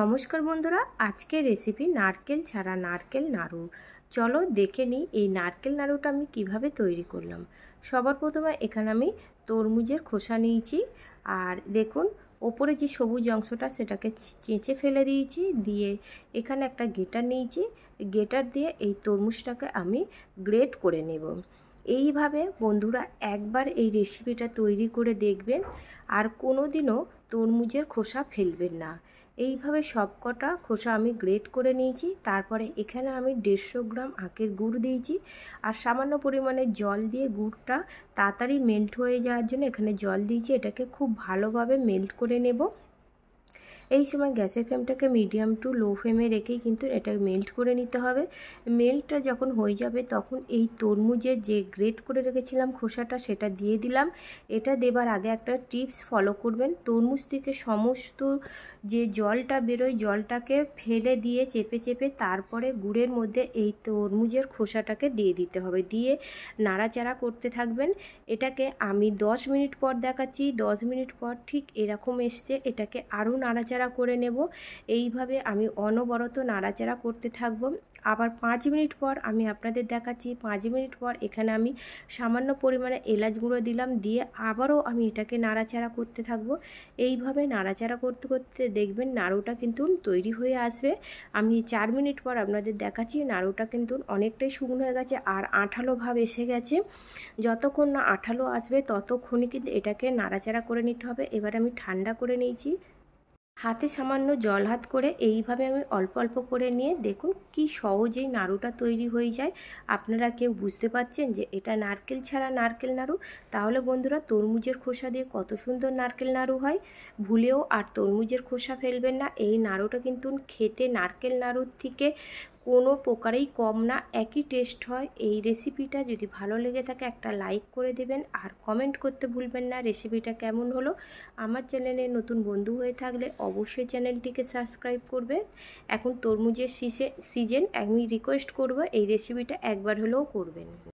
নমস্কার বন্ধুরা, আজকে রেসিপি নারকেল ছাড়া নারকেল নাড়ু। চলো দেখে নিই এই নারকেল নাড়ুটা আমি কিভাবে তৈরি করলাম। সবার প্রথমে এখানে আমি তরমুজের খোসা নিয়েছি, আর দেখুন ওপরে যে সবুজ অংশটা সেটাকে চেঁচে ফেলে দিয়েছি। দিয়ে এখানে একটা গ্রেটার নিয়েছি, গ্রেটার দিয়ে এই তরমুজটাকে আমি গ্রেট করে নেব। এইভাবে বন্ধুরা একবার এই রেসিপিটা তৈরি করে দেখবেন, আর কোনো দিনও তরমুজের খোসা ফেলবেন না। এইভাবে সবকটা খোসা আমি গ্রেট করে নিয়েছি। তারপরে এখানে আমি 150 গ্রাম আখের গুড় দিয়েছি, আর সামান্য পরিমাণে জল দিয়ে গুড়টা তাড়াতাড়ি মেল্ট হয়ে যাওয়ার জন্য এখানে জল দিয়েছি। এটাকে খুব ভালোভাবে মেল্ট করে নেব। এই সময় গ্যাসের ফ্লেমটাকে মিডিয়াম টু লো ফ্লেমে রেখেই কিন্তু এটা মেল্ট করে নিতে হবে। মেল্টটা যখন হয়ে যাবে তখন এই তরমুজের যে গ্রেট করে রেখেছিলাম খোসাটা সেটা দিয়ে দিলাম। এটা দেবার আগে একটা টিপস ফলো করবেন। তরমুজ থেকে সমস্ত যে জলটা বেরোয় জলটাকে ফেলে দিয়ে চেপে চেপে তারপরে গুড়ের মধ্যে এই তরমুজের খোসাটাকে দিয়ে দিতে হবে। দিয়ে নাড়াচাড়া করতে থাকবেন। এটাকে আমি 10 মিনিট পর দেখাচ্ছি। 10 মিনিট পর ঠিক এরকম এসছে। এটাকে আরও নাড়াচাড়া করে নেব। এইভাবে আমি অনবরত নাড়াচাড়া করতে থাকব। আবার 5 মিনিট পর আমি আপনাদের দেখাচ্ছি। 5 মিনিট পর এখানে আমি সামান্য পরিমাণে এলাচ গুঁড়ো দিলাম, দিয়ে আবারও আমি এটাকে নাড়াচাড়া করতে থাকব। এইভাবে নাড়াচাড়া করতে করতে দেখবেন নাড়ুটা কিন্তু তৈরি হয়ে আসবে। আমি 4 মিনিট পর আপনাদের দেখাচ্ছি। নাড়ুটা কিন্তু অনেকটাই শুকনো হয়ে গেছে আর আঠালো ভাব এসে গেছে। যতক্ষণ না আঠালো আসবে ততক্ষণই কিন্তু এটাকে নাড়াচাড়া করে নিতে হবে। এবার আমি ঠান্ডা করে নিয়েছি। হাতে সামান্য জল হাত করে এইভাবে আমি অল্প অল্প করে নিয়ে দেখুন কি সহজেই নাড়ুটা তৈরি হয়ে যায়। আপনারা কেউ বুঝতে পারছেন যে এটা নারকেল ছাড়া নারকেল নাড়ু? তাহলে বন্ধুরা তরমুজের খোসা দিয়ে কত সুন্দর নারকেল নাড়ু হয়। ভুলেও আর তরমুজের খোসা ফেলবেন না। এই নাড়ুটা কিন্তু খেতে নারকেল নাড়ুর থেকে কোনো প্রকারেই কম না, একই টেস্ট হয়। এই রেসিপিটা যদি ভালো লেগে থাকে একটা লাইক করে দেবেন, আর কমেন্ট করতে ভুলবেন না রেসিপিটা কেমন হলো। আমার চ্যানেলে নতুন বন্ধু হয়ে থাকলে অবশ্যই চ্যানেলটিকে সাবস্ক্রাইব করবে। এখন তরমুজের সিজন, আমি রিকোয়েস্ট করব এই রেসিপিটা একবার হলেও করবেন।